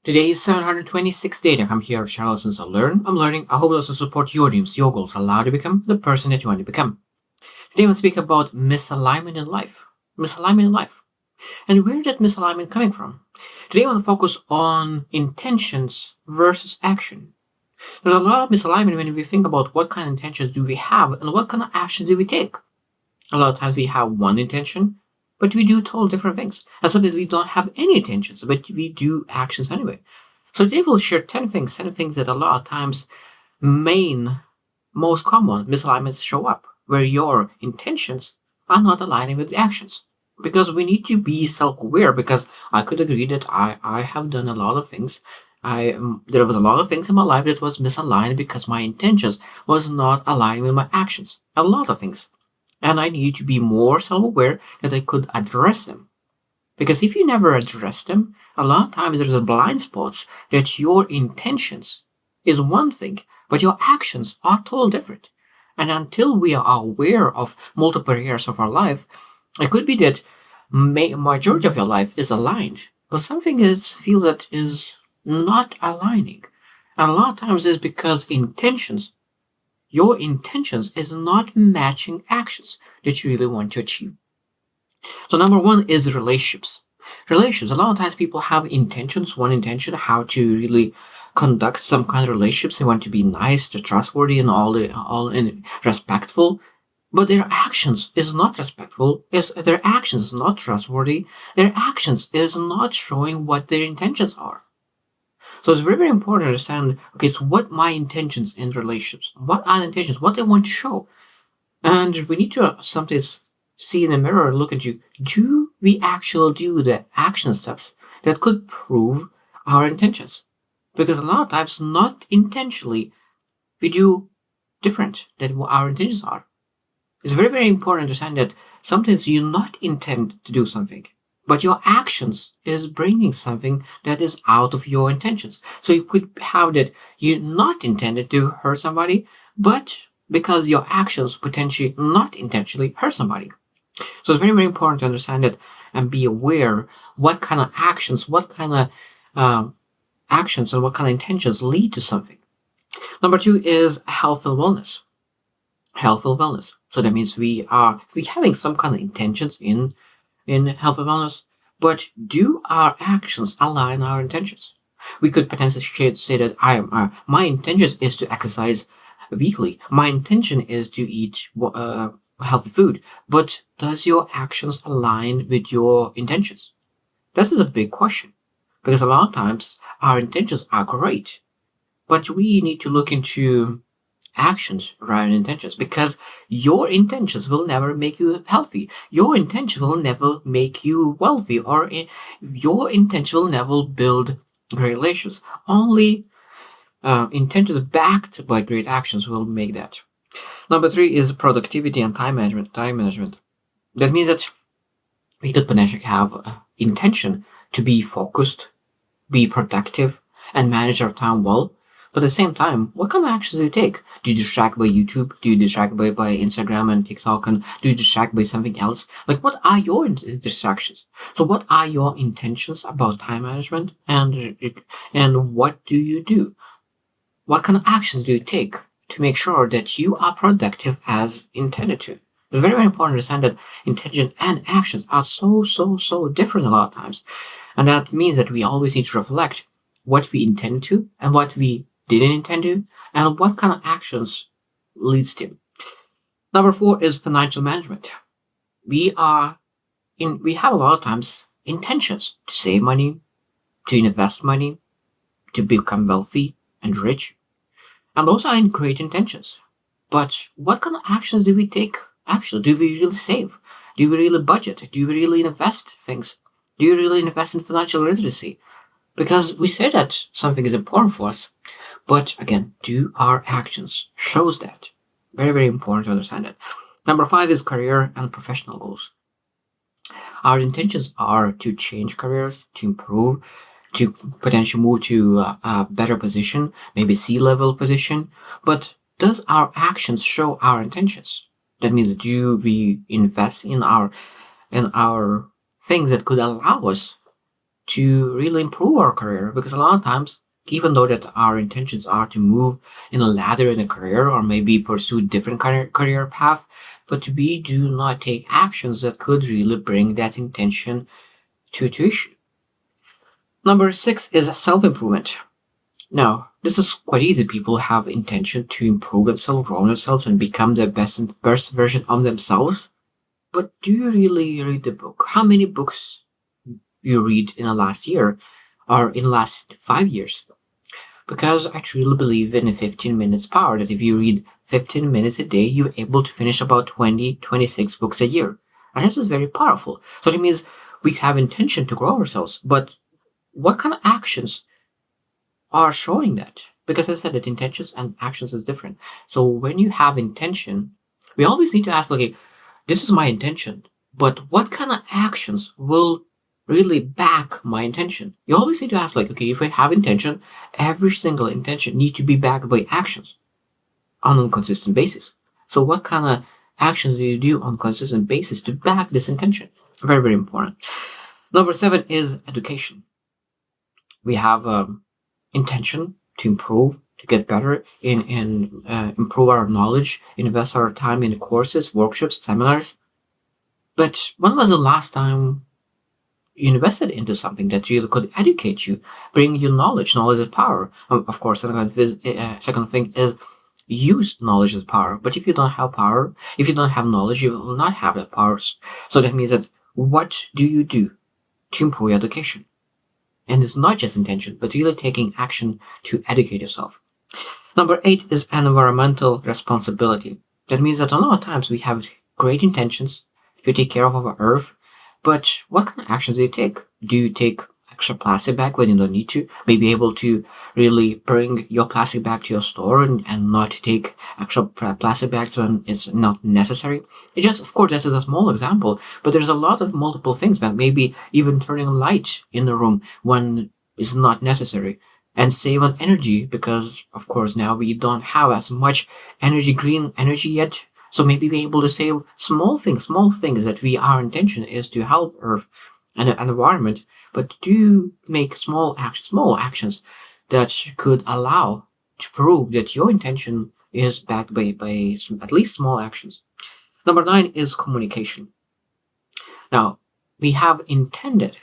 Today is 726 data. I'm here, channel since I learn. I'm learning. I hope it also support your dreams, your goals, allow you to become the person that you want to become. Today we'll speak about misalignment in life. Misalignment in life. And where that misalignment coming from? Today I want to focus on intentions versus action. There's a lot of misalignment when we think about what kind of intentions do we have and what kind of actions do we take. A lot of times we have one intention, but we do total different things. And sometimes we don't have any intentions, but we do actions anyway. So today we'll share 10 things that a lot of times most common misalignments show up, where your intentions are not aligning with the actions. Because we need to be self-aware, because I could agree that I have done a lot of things. There was a lot of things in my life that was misaligned because my intentions was not aligned with my actions. A lot of things. And I needed to be more self-aware that I could address them. Because if you never address them, a lot of times there's a blind spot that your intentions is one thing, but your actions are totally different. And until we are aware of multiple areas of our life, it could be that majority of your life is aligned, but something feels that is not aligning. And a lot of times it's because your intentions is not matching actions that you really want to achieve. So number one is relationships. Relationships. A lot of times people have intentions, one intention, how to really conduct some kind of relationships. They want to be nice, to trustworthy, and all and respectful. But their actions is not respectful. Their actions not trustworthy. Their actions is not showing what their intentions are. So it's very, very important to understand, okay, so what my intentions in relationships, what are the intentions, what I want to show. And we need to sometimes see in the mirror and look at you, do we actually do the action steps that could prove our intentions? Because a lot of times, not intentionally, we do different than what our intentions are. It's very, very important to understand that sometimes you not intend to do something, but your actions is bringing something that is out of your intentions. So you could have that you not intended to hurt somebody, but because your actions potentially not intentionally hurt somebody. So it's very, very important to understand it and be aware what kind of actions, actions and what kind of intentions lead to something. Number two is health and wellness. Health and wellness. So that means we having some kind of intentions in health and wellness, but do our actions align our intentions? We could potentially say that my intention is to exercise weekly. My intention is to eat healthy food, but does your actions align with your intentions? This is a big question, because a lot of times our intentions are great, but we need to look into actions rather than intentions, because your intentions will never make you healthy. Your intention will never make you wealthy, or your intention will never build great relations. Only intentions backed by great actions will make that. Number three is productivity and time management. That means that we could potentially have intention to be focused, be productive, and manage our time well. But at the same time, what kind of actions do you take? Do you distract by YouTube? Do you distract by Instagram and TikTok? And do you distract by something else? Like, what are your distractions? So what are your intentions about time management? And what do you do? What kind of actions do you take to make sure that you are productive as intended to? It's very, very important to understand that intention and actions are so different a lot of times. And that means that we always need to reflect what we intend to and what we didn't intend to, and what kind of actions leads to. Number four is financial management. We have a lot of times intentions to save money, to invest money, to become wealthy and rich. And those are great intentions. But what kind of actions do we take? Actually, do we really save? Do we really budget? Do we really invest things? Do you really invest in financial literacy? Because we say that something is important for us, but again, do our actions shows that? Very, very important to understand that. Number five is career and professional goals. Our intentions are to change careers, to improve, to potentially move to a better position, maybe C-level position. But does our actions show our intentions? That means, do we invest in our things that could allow us to really improve our career, because a lot of times, even though that our intentions are to move in a ladder in a career or maybe pursue different career path, but we do not take actions that could really bring that intention to issue. Number 6 is self-improvement. Now, this is quite easy. People have intention to improve themselves, grow themselves, and become the best version of themselves. But do you really read the book? How many books you read in the last year or in the last 5 years? Because I truly believe in a 15 minutes power, that if you read 15 minutes a day, you're able to finish about 20, 26 books a year. And this is very powerful. So that means we have intention to grow ourselves, but what kind of actions are showing that? Because as I said that intentions and actions is different. So when you have intention, we always need to ask, okay, this is my intention, but what kind of actions will really back my intention? You always need to ask, like, okay, if I have intention, every single intention need to be backed by actions on a consistent basis. So what kind of actions do you do on a consistent basis to back this intention? Very, very important. Number 7 is education. We have intention to improve, to get better in improve our knowledge, invest our time in courses, workshops, seminars. But when was the last time you invested into something that really could educate you, bring you knowledge? Knowledge is power. Of course, second thing is use knowledge as power. But if you don't have power, if you don't have knowledge, you will not have that power. So that means that what do you do to improve your education? And it's not just intention, but really taking action to educate yourself. Number 8 is environmental responsibility. That means that a lot of times we have great intentions to take care of our earth, but what kind of actions do you take? Do you take extra plastic bag when you don't need to? Maybe able to really bring your plastic bag to your store and not take extra plastic bags when it's not necessary. It just, of course, this is a small example, but there's a lot of multiple things, man. Maybe even turning a light in the room when it's not necessary, and save on energy, because of course now we don't have as much green energy yet. So maybe be able to save small things that our intention is to help Earth and the environment, but do make small actions that could allow to prove that your intention is backed by at least small actions. Number 9 is communication. Now, we have intended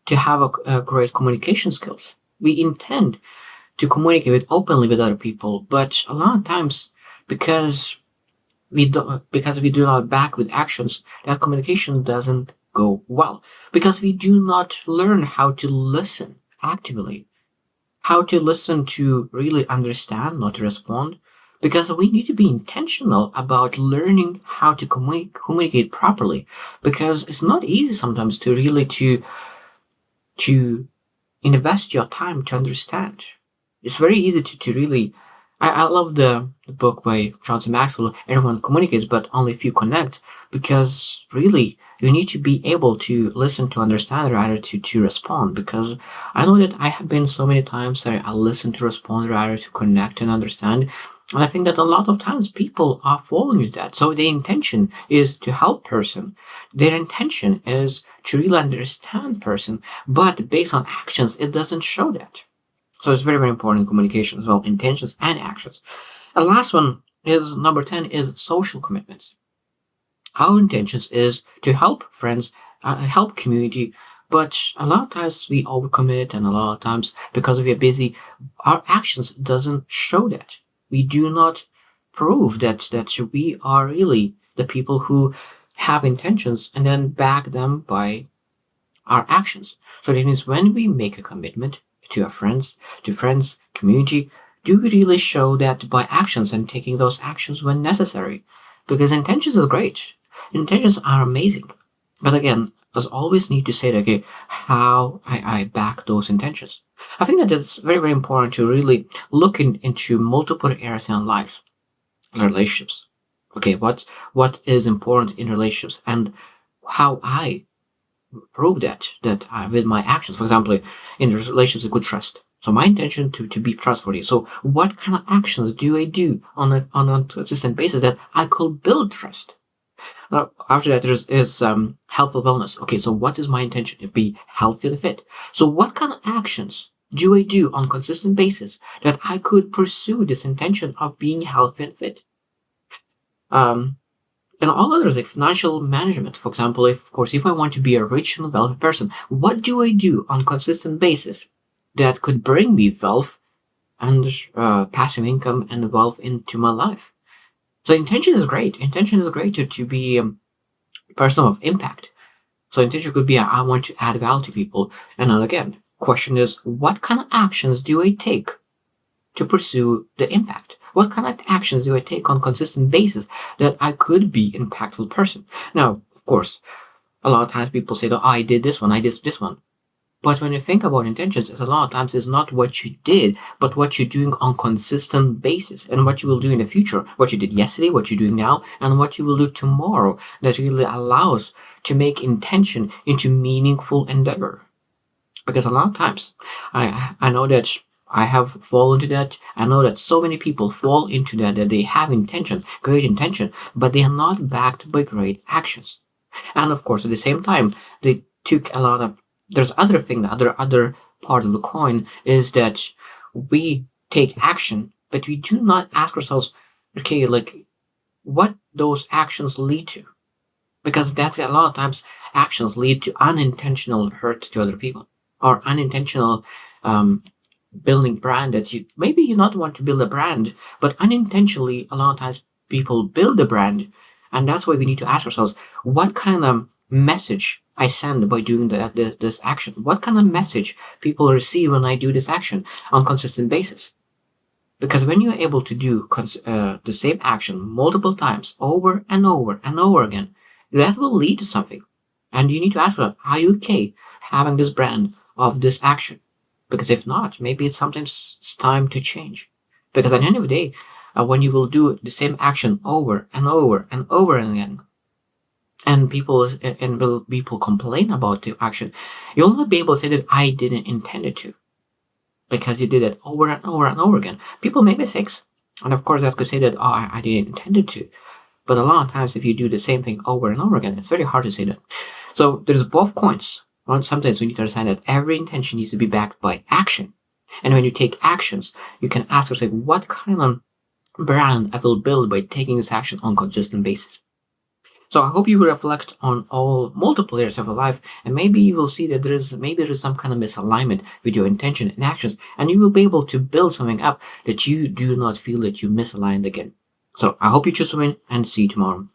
to have a great communication skills. We intend to communicate openly with other people, but a lot of times, because we do not back with actions, that communication doesn't go well, because we do not learn how to listen actively, how to listen to really understand, not to respond, because we need to be intentional about learning how to communicate properly, because it's not easy sometimes to really to invest your time to understand. It's very easy to really. I love the book by John C. Maxwell, Everyone Communicates, but only few connect, because really you need to be able to listen to understand rather to respond, because I know that I have been so many times that I listen to respond rather to connect and understand. And I think that a lot of times people are following that. So the intention is to help person. Their intention is to really understand person, but based on actions, it doesn't show that. So it's very, very important in communication as well, intentions and actions. And last one is number 10 is social commitments. Our intentions is to help friends, help community, but a lot of times we overcommit, and a lot of times because we are busy, our actions doesn't show that. We do not prove that we are really the people who have intentions and then back them by our actions. So that means when we make a commitment to our friends, community, do we really show that by actions and taking those actions when necessary? Because intentions is great. Intentions are amazing. But again, as always need to say that, okay, how I back those intentions. I think that it's very, very important to really look into multiple areas in life, relationships. Okay, what is important in relationships, and how I prove that with my actions. For example, in relationships with trust. So my intention to be trustworthy. So what kind of actions do I do on a consistent basis that I could build trust? Now, after that, is healthful wellness. Okay, so what is my intention? To be healthy and fit. So what kind of actions do I do on consistent basis that I could pursue this intention of being healthy and fit? Um, and all others like financial management, for example, if of course if I want to be a rich and wealthy person, what do I do on consistent basis that could bring me wealth and passive income and wealth into my life? So intention is great. Intention is great to be a person of impact. So intention could be I want to add value to people. And then again, question is what kind of actions do I take to pursue the impact? What kind of actions do I take on consistent basis that I could be an impactful person? Now, of course, a lot of times people say, "Oh, I did this one, I did this one." But when you think about intentions, it's a lot of times it's not what you did, but what you're doing on consistent basis and what you will do in the future, what you did yesterday, what you're doing now, and what you will do tomorrow that really allows to make intention into meaningful endeavor. Because a lot of times I know that I have fallen into that. I know that so many people fall into that they have intention, great intention, but they are not backed by great actions. And of course, at the same time, they took a lot of. There's other thing, the other part of the coin is that we take action, but we do not ask ourselves, okay, like what those actions lead to, because that a lot of times actions lead to unintentional hurt to other people or unintentional um, building brand that you maybe you not want to build a brand, but unintentionally a lot of times people build a brand, and that's why we need to ask ourselves what kind of message I send by doing this action. What kind of message people receive when I do this action on consistent basis? Because when you're able to do the same action multiple times over and over and over again, that will lead to something. And you need to ask yourself, are you okay having this brand of this action? Because if not, maybe it's sometimes it's time to change. Because at the end of the day, when you will do the same action over and over and over again, and people complain about the action, you'll not be able to say that I didn't intend it to, because you did it over and over and over again. People make mistakes, and of course, I could say that I didn't intend it to. But a lot of times, if you do the same thing over and over again, it's very hard to say that. So there's both coins. Sometimes we need to understand that every intention needs to be backed by action. And when you take actions, you can ask yourself, what kind of brand I will build by taking this action on a consistent basis. So I hope you will reflect on all multiple areas of your life, and maybe you will see that there is some kind of misalignment with your intention and actions, and you will be able to build something up that you do not feel that you misaligned again. So I hope you choose to win, and see you tomorrow.